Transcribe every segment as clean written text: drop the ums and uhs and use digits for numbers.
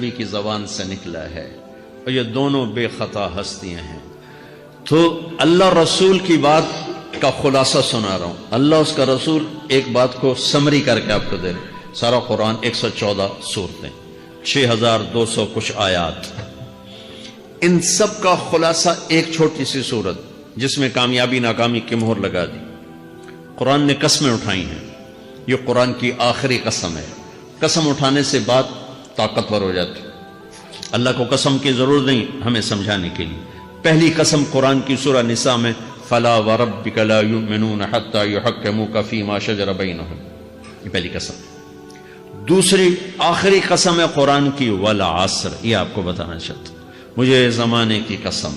نبی کی زبان سے نکلا ہے اور یہ دونوں بے خطا ہستیاں ہیں۔ تو اللہ رسول کی بات کا خلاصہ سنا رہا ہوں، اللہ اس کا رسول ایک بات کو سمری کر کے آپ کو دے رہے۔ سارا قرآن 114 سورتیں، 6200 کچھ آیات، ان سب کا خلاصہ ایک چھوٹی سی سورت جس میں کامیابی ناکامی کی مہر لگا دی۔ قرآن نے قسمیں اٹھائی ہیں، یہ قرآن کی آخری قسم ہے۔ قسم اٹھانے سے بات طاقتور ہو جاتی، اللہ کو قسم کی ضرورت نہیں ہمیں سمجھانے کے لیے۔ پہلی قسم قرآن کی سورہ نساء میں فلا وربک لا یؤمنون حتی یحکموک فیما شجر بینہم، یہ پہلی قسم۔ دوسری آخری قسم ہے قرآن کی والعصر، یہ آپ کو بتانا چاہتا ہوں۔ مجھے زمانے کی قسم،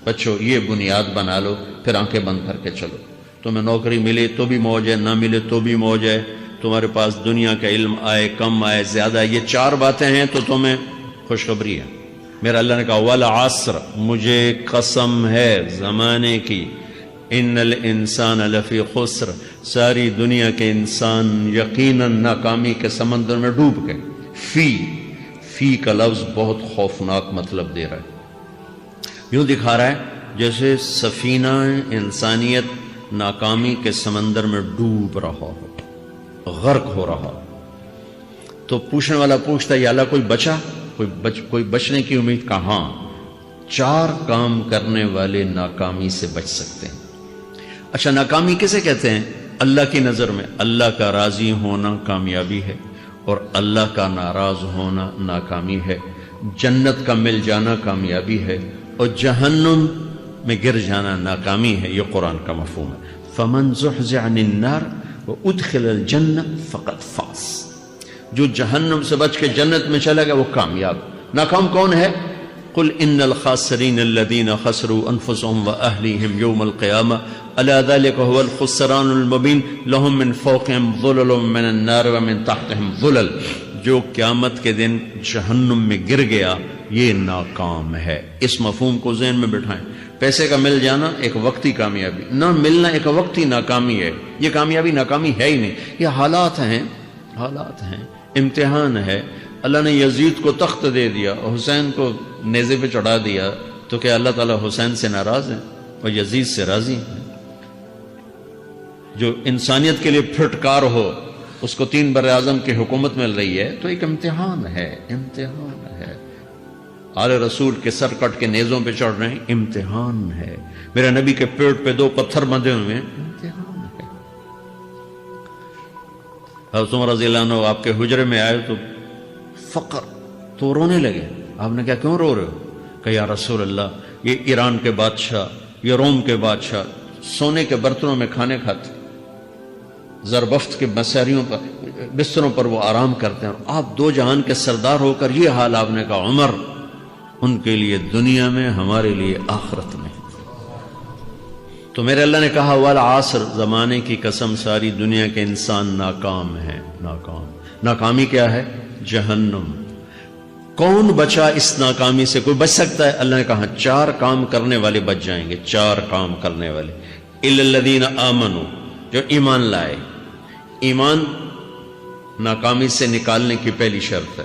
بچوں یہ بنیاد بنا لو، پھر آنکھیں بند کر کے چلو۔ تمہیں نوکری ملے تو بھی موج ہے، نہ ملے تو بھی موج ہے، تمہارے پاس دنیا کا علم آئے کم آئے زیادہ، یہ چار باتیں ہیں تو تمہیں خوشخبری ہے۔ میرا اللہ نے کہا والعصر، مجھے قسم ہے زمانے کی، ان الانسان لفی خسر، ساری دنیا کے انسان یقیناً ناکامی کے سمندر میں ڈوب گئے۔ فی کا لفظ بہت خوفناک مطلب دے رہا ہے، یوں دکھا رہا ہے جیسے سفینہ انسانیت ناکامی کے سمندر میں ڈوب رہا ہو، غرق ہو رہا۔ تو پوچھنے والا پوچھتا ہے یا اللہ کوئی بچا، کوئی بچنے کی امید؟ کہاں؟ چار کام کرنے والے ناکامی سے بچ سکتے ہیں۔ اچھا ناکامی کسے کہتے ہیں؟ اللہ کی نظر میں اللہ کا راضی ہونا کامیابی ہے اور اللہ کا ناراض ہونا ناکامی ہے۔ جنت کا مل جانا کامیابی ہے اور جہنم میں گر جانا ناکامی ہے، یہ قرآن کا مفہوم ہے۔ فمن زحزح عن النار وادخل الجنہ فقد فاز، جو جہنم سے بچ کے جنت میں چلا گیا وہ کامیاب۔ ناکام کون ہے؟ قل ان الخاسرین الذین خسروا انفسهم واہلیہم یوم القیامہ الا ذلک هو الخسران المبین لهم من فوقهم ظلل من النار ومن تحتهم ظلل، جو قیامت کے دن جہنم میں گر گیا یہ ناکام ہے۔ اس مفہوم کو ذہن میں بٹھائیں۔ پیسے کا مل جانا ایک وقتی کامیابی، نہ ملنا ایک وقتی ناکامی ہے۔ یہ کامیابی ناکامی ہے ہی نہیں، یہ حالات ہیں، امتحان ہے۔ اللہ نے یزید کو تخت دے دیا اور حسین کو نیزے پہ چڑھا دیا، تو کیا اللہ تعالیٰ حسین سے ناراض ہے اور یزید سے راضی ہے؟ جو انسانیت کے لیے پھٹکار ہو اس کو 3 براعظم کی حکومت مل رہی ہے تو ایک امتحان ہے، امتحان ہے۔ آل رسول کے سر کٹ کے نیزوں پہ چڑھ رہے ہیں، امتحان ہے۔ میرے نبی کے پیٹ پہ 2 پتھر بندھے ہوئے ہیں، امتحان ہے۔ حضرت عمر رضی اللہ عنہ آپ کے حجرے میں آئے تو فقر، تو رونے لگے۔ آپ نے کہا کیوں رو رہے ہو؟ کہ یا رسول اللہ یہ ایران کے بادشاہ، یہ روم کے بادشاہ سونے کے برتنوں میں کھانے کھاتے، زربفت کے بستروں پر وہ آرام کرتے ہیں، اور آپ 2 جہان کے سردار ہو کر یہ حال۔ آپ نے کہا عمر ان کے لیے دنیا میں، ہمارے لیے آخرت میں۔ تو میرے اللہ نے کہا والعصر، زمانے کی قسم ساری دنیا کے انسان ناکام ہیں، ناکام۔ ناکامی کیا ہے؟ جہنم۔ کون بچا اس ناکامی سے؟ کوئی بچ سکتا ہے؟ اللہ نے کہا 4 کام کرنے والے بچ جائیں گے، 4 کام کرنے والے۔ الا الذین آمنوا، جو ایمان لائے۔ ایمان ناکامی سے نکالنے کی پہلی شرط ہے۔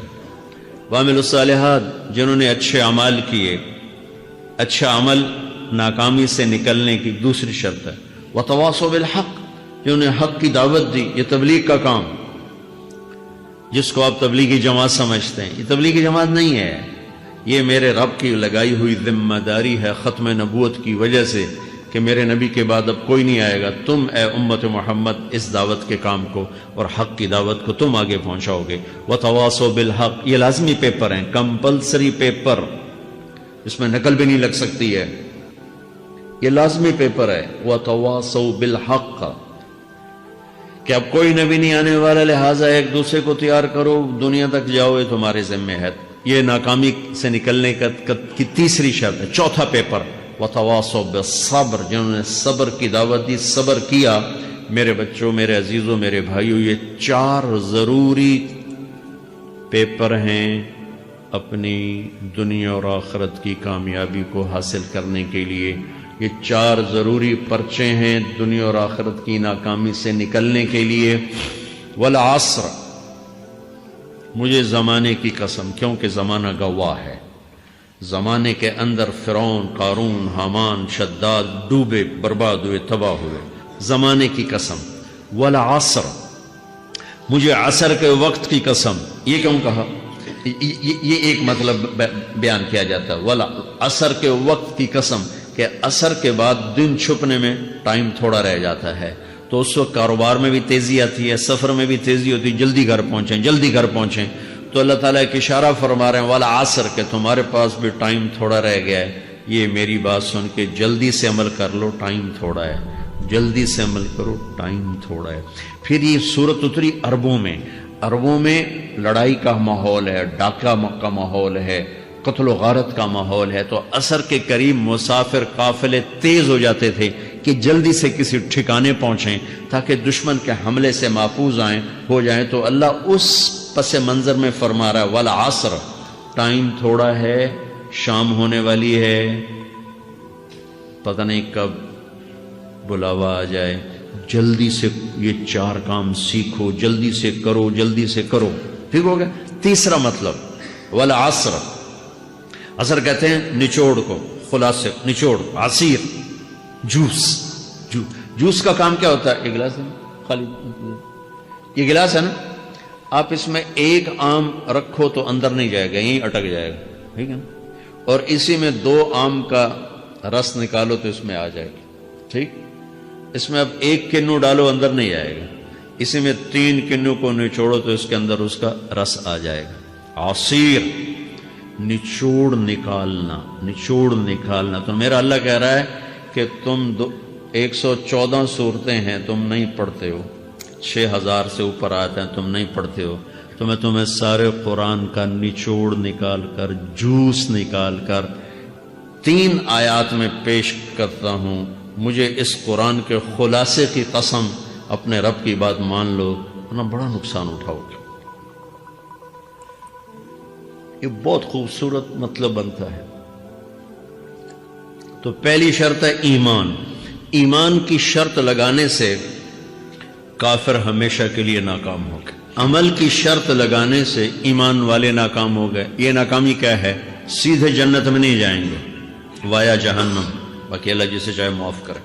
وعملوا الصالحات، جنہوں نے اچھے اعمال کیے۔ اچھا عمل ناکامی سے نکلنے کی دوسری شرط ہے۔ وتواصوا بالحق، جنہوں نے حق کی دعوت دی۔ یہ تبلیغ کا کام، جس کو آپ تبلیغی جماعت سمجھتے ہیں، یہ تبلیغی جماعت نہیں ہے، یہ میرے رب کی لگائی ہوئی ذمہ داری ہے ختم نبوت کی وجہ سے کہ میرے نبی کے بعد اب کوئی نہیں آئے گا۔ تم اے امت محمد اس دعوت کے کام کو اور حق کی دعوت کو تم آگے پہنچاؤ گے۔ وتواصوا بالحق، یہ لازمی پیپر ہیں، کمپلسری پیپر، اس میں نقل بھی نہیں لگ سکتی ہے، یہ لازمی پیپر ہے۔ وتواصوا بالحق، کہ اب کوئی نبی نہیں آنے والا، لہٰذا ایک دوسرے کو تیار کرو، دنیا تک جاؤ، یہ تمہارے ذمہ ہے۔ یہ ناکامی سے نکلنے کی تیسری شرط ہے۔ چوتھا پیپر وتواصوا بالصبر، جنہوں نے صبر کی دعوت دی، صبر کیا۔ میرے بچوں، میرے عزیزوں، میرے بھائیوں، یہ 4 ضروری پیپر ہیں اپنی دنیا اور آخرت کی کامیابی کو حاصل کرنے کے لیے۔ یہ 4 ضروری پرچے ہیں دنیا اور آخرت کی ناکامی سے نکلنے کے لیے۔ والعصر، مجھے زمانے کی قسم، کیونکہ زمانہ گواہ ہے، زمانے کے اندر فرعون، قارون، حامان، شداد ڈوبے، برباد ہوئے، تباہ ہوئے، زمانے کی قسم، والعصر، مجھے عصر کے وقت کی قسم۔ یہ کیوں کہا؟ یہ ایک مطلب بیان کیا جاتا ہے، والعصر کے وقت کی قسم، کہ عصر کے بعد دن چھپنے میں ٹائم تھوڑا رہ جاتا ہے، تو اس وقت کاروبار میں بھی تیزی آتی ہے، سفر میں بھی تیزی ہوتی ہے، جلدی گھر پہنچیں، جلدی گھر پہنچیں۔ تو اللہ تعالیٰ ایک اشارہ فرما رہے ہیں والعصر، کہ تمہارے پاس بھی ٹائم تھوڑا رہ گیا ہے، یہ میری بات سن کے جلدی سے عمل کر لو، ٹائم تھوڑا ہے، جلدی سے عمل کرو، ٹائم تھوڑا ہے۔ پھر یہ صورت اتری عربوں میں، عربوں میں لڑائی کا ماحول ہے، ڈاکہ کا ماحول ہے، قتل و غارت کا ماحول ہے، تو عصر کے قریب مسافر قافلے تیز ہو جاتے تھے کہ جلدی سے کسی ٹھکانے پہنچیں تاکہ دشمن کے حملے سے محفوظ ہو جائیں۔ تو اللہ اس پس منظر میں فرما رہا ہے والعصر، ٹائم تھوڑا ہے، شام ہونے والی ہے، پتہ نہیں کب بلاوا آ جائے، جلدی سے یہ 4 کام سیکھو، جلدی سے کرو، جلدی سے کرو۔ ٹھیک ہو گیا؟ تیسرا مطلب والعصر، عصر کہتے ہیں نچوڑ کو، خلاصے، نچوڑ، عصیر، جوس کا کام کیا ہوتا ہے؟ یہ گلاس ہے خالی، یہ گلاس ہے نا، آپ اس میں ایک آم رکھو تو اندر نہیں جائے گا، یہیں اٹک جائے گا، ٹھیک ہے نا، اور اسی میں 2 آم کا رس نکالو تو اس میں آ جائے گا، ٹھیک۔ اس میں اب 1 کنو ڈالو، اندر نہیں آئے گا، اسی میں 3 کنو کو نچوڑو تو اس کے اندر اس کا رس آ جائے گا۔ عصیر، نچوڑ نکالنا، نچوڑ نکالنا۔ تو میرا اللہ کہہ رہا ہے کہ تم 114 صورتیں ہیں، تم نہیں پڑھتے ہو، 6000 سے اوپر آتے ہیں، تم نہیں پڑھتے ہو، تو میں تمہیں سارے قرآن کا نچوڑ نکال کر، جوس نکال کر 3 آیات میں پیش کرتا ہوں۔ مجھے اس قرآن کے خلاصے کی قسم، اپنے رب کی بات مان لو، ورنہ بڑا نقصان اٹھاؤ گے۔ یہ بہت خوبصورت مطلب بنتا ہے۔ تو پہلی شرط ہے ایمان، ایمان کی شرط لگانے سے کافر ہمیشہ کے لیے ناکام ہو گئے، عمل کی شرط لگانے سے ایمان والے ناکام ہو گئے۔ یہ ناکامی کیا ہے؟ سیدھے جنت میں نہیں جائیں گے، وایا جہنم، باقی اللہ جسے چاہے معاف کرے۔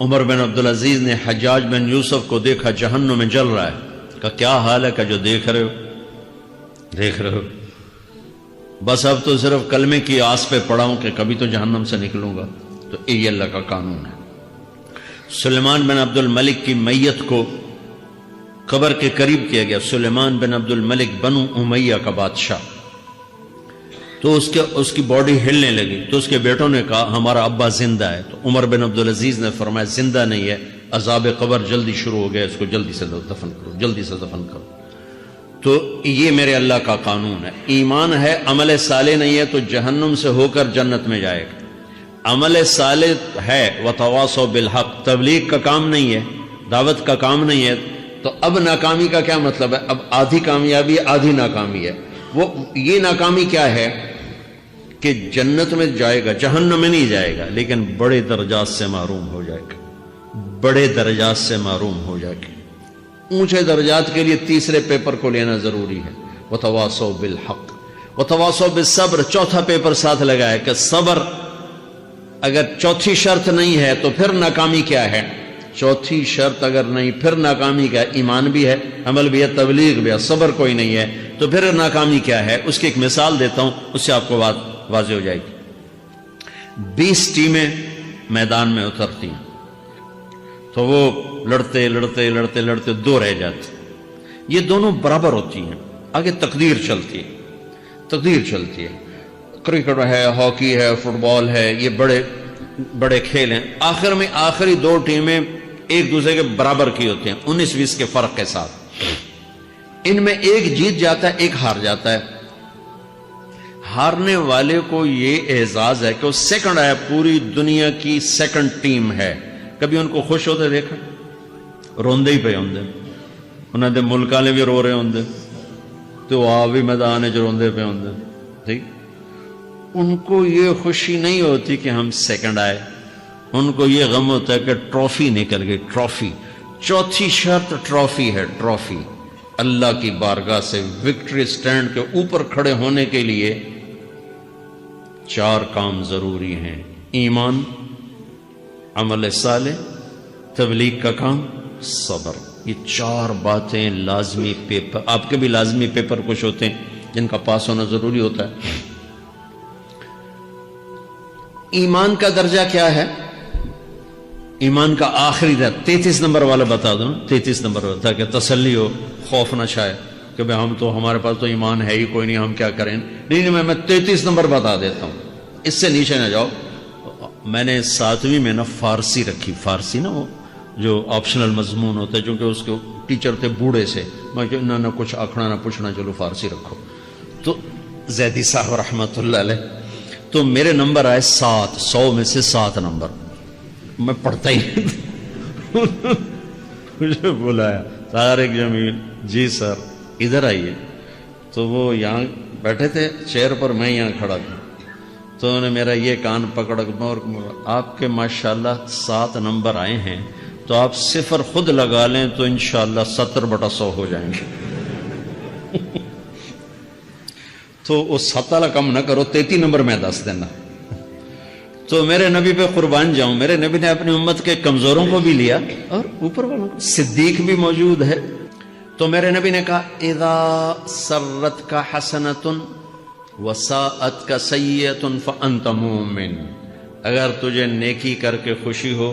عمر بن عبدالعزیز نے حجاج بن یوسف کو دیکھا جہنم میں جل رہا ہے، کہا کیا حال ہے؟ کہ جو دیکھ رہے ہو، بس اب تو صرف کلمے کی آس پہ پڑا ہوں کہ کبھی تو جہنم سے نکلوں گا۔ تو یہ اللہ کا قانون ہے۔ سلیمان بن عبد الملک کی میت کو قبر کے قریب کیا گیا، سلیمان بن عبد الملک بنو امیہ کا بادشاہ، تو اس کی باڈی ہلنے لگی، تو اس کے بیٹوں نے کہا ہمارا ابا زندہ ہے، تو عمر بن عبدالعزیز نے فرمایا زندہ نہیں ہے، عذاب قبر جلدی شروع ہو گیا، اس کو جلدی سے دفن کرو، جلدی سے دفن کرو۔ تو یہ میرے اللہ کا قانون ہے۔ ایمان ہے، عمل صالح نہیں ہے تو جہنم سے ہو کر جنت میں جائے گا۔ عمل صالح ہے، وتواصوا بالحق، تبلیغ کا کام نہیں ہے، دعوت کا کام نہیں ہے، تو اب ناکامی کا کیا مطلب ہے؟ اب آدھی کامیابی، آدھی ناکامی ہے۔ وہ یہ ناکامی کیا ہے کہ جنت میں جائے گا، جہنم میں نہیں جائے گا، لیکن بڑے درجات سے محروم ہو جائے گا، بڑے درجات سے محروم ہو جائے گا۔ اونچے درجات کے لیے تیسرے پیپر کو لینا ضروری ہے، وتواصوا بالحق وتواصوا بالصبر، چوتھا پیپر ساتھ لگایا کہ صبر اگر چوتھی شرط نہیں ہے تو پھر ناکامی کیا ہے؟ چوتھی شرط اگر نہیں پھر ناکامی کیا ہے؟ ایمان بھی ہے، عمل بھی ہے، تبلیغ بھی ہے، صبر کوئی نہیں ہے تو پھر ناکامی کیا ہے؟ اس کی ایک مثال دیتا ہوں، اس سے آپ کو بات واضح ہو جائے گی۔ 20 ٹیمیں میدان میں اترتی ہیں، تو وہ لڑتے لڑتے لڑتے لڑتے 2 رہ جاتے، یہ دونوں برابر ہوتی ہیں، آگے تقدیر چلتی ہے، تقدیر چلتی ہے، کرکٹ ہے، ہاکی ہے، فٹ بال ہے، یہ بڑے بڑے کھیل ہیں۔ آخر میں آخری 2 ٹیمیں ایک دوسرے کے برابر کی ہوتی ہیں، 19-20 کے فرق کے ساتھ، ان میں ایک جیت جاتا ہے، ایک ہار جاتا ہے۔ ہارنے والے کو یہ اعزاز ہے کہ وہ سیکنڈ آیا، پوری دنیا کی سیکنڈ ٹیم ہے۔ کبھی ان کو خوش ہوتے دیکھا؟ روندے ہی پہ ہوندے، انہوں نے ملک والے بھی رو رہے ہوندے، تو آپ بھی میدان جو روندے پہ ہوندے، ٹھیک۔ ان کو یہ خوشی نہیں ہوتی کہ ہم سیکنڈ آئے، ان کو یہ غم ہوتا ہے کہ ٹرافی نکل گئی، ٹرافی۔ چوتھی شرط ٹرافی ہے، ٹرافی، اللہ کی بارگاہ سے وکٹری سٹینڈ کے اوپر کھڑے ہونے کے لیے 4 کام ضروری ہیں: ایمان، عمل صالح، تبلیغ کا کام، صبر۔ یہ 4 باتیں لازمی پیپر، آپ کے بھی لازمی پیپر کچھ ہوتے ہیں جن کا پاس ہونا ضروری ہوتا ہے۔ ایمان کا درجہ کیا ہے؟ ایمان کا آخری درجہ 33 نمبر والا بتا دوں، 33 نمبر والا، تاکہ تسلی ہو، خوف نہ چھائے کہ بھئی ہمارے پاس تو ایمان ہے ہی کوئی نہیں، ہم کیا کریں۔ نہیں، میں 33 نمبر بتا دیتا ہوں، اس سے نیچے نہ جاؤ۔ میں نے 7ویں میں نا فارسی رکھی، فارسی نا وہ جو آپشنل مضمون ہوتا ہے، چونکہ اس کے ٹیچر تھے بوڑھے سے، میں کہ نہ کچھ آکھنا نہ پوچھنا، چلو فارسی رکھو۔ تو زیدی صاحب رحمۃ اللہ علیہ، تو میرے نمبر آئے 7، 100 میں سے 7 نمبر، میں پڑھتا ہی مجھے بلایا طارق جمیل، جی سر ادھر آئیے۔ تو وہ یہاں بیٹھے تھے چیئر پر، میں یہاں کھڑا تھا، تو انہوں نے میرا یہ کان پکڑ اور آپ کے ماشاءاللہ 7 نمبر آئے ہیں، تو آپ 0 خود لگا لیں تو انشاءاللہ 70/100 ہو جائیں گے۔ تو وہ 7 والا کم نہ کرو، 33 نمبر میں 10 دینا۔ تو میرے نبی پہ قربان جاؤں، میرے نبی نے اپنی امت کے کمزوروں کو بھی لیا اور اوپر والوں کو، صدیق بھی موجود ہے۔ تو میرے نبی نے کہا اذا سرت کا حسنۃ وساءت کا سیئۃ فانت مومن، اگر تجھے نیکی کر کے خوشی ہو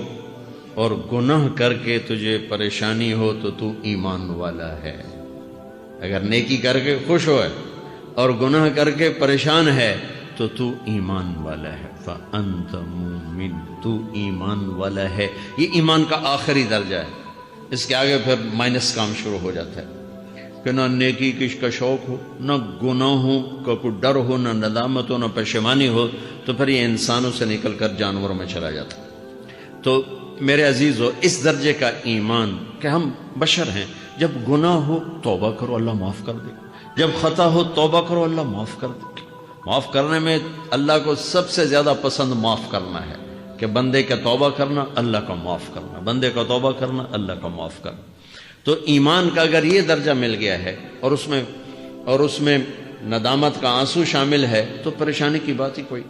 اور گناہ کر کے تجھے پریشانی ہو تو تو ایمان والا ہے۔ اگر نیکی کر کے خوش ہو اور گناہ کر کے پریشان ہے تو تو ایمان والا ہے، فانت مومن، تو ایمان والا ہے۔ یہ ایمان کا آخری درجہ ہے، اس کے آگے پھر مائنس کام شروع ہو جاتا ہے کہ نہ نیکی کا شوق ہو، نہ گناہوں کا کوئی ڈر ہو، نہ ندامت ہو، نہ پشیمانی ہو، تو پھر یہ انسانوں سے نکل کر جانوروں میں چلا جاتا ہے۔ تو میرے عزیزو، اس درجے کا ایمان کہ ہم بشر ہیں، جب گناہ ہو توبہ کرو، اللہ معاف کر دے، جب خطا ہو توبہ کرو، اللہ معاف کر دے۔ معاف کرنے میں اللہ کو سب سے زیادہ پسند معاف کرنا ہے، کہ بندے کا توبہ کرنا، اللہ کا معاف کرنا، بندے کا توبہ کرنا، اللہ کا معاف کرنا۔ تو ایمان کا اگر یہ درجہ مل گیا ہے اور اس میں ندامت کا آنسو شامل ہے تو پریشانی کی بات ہی کوئی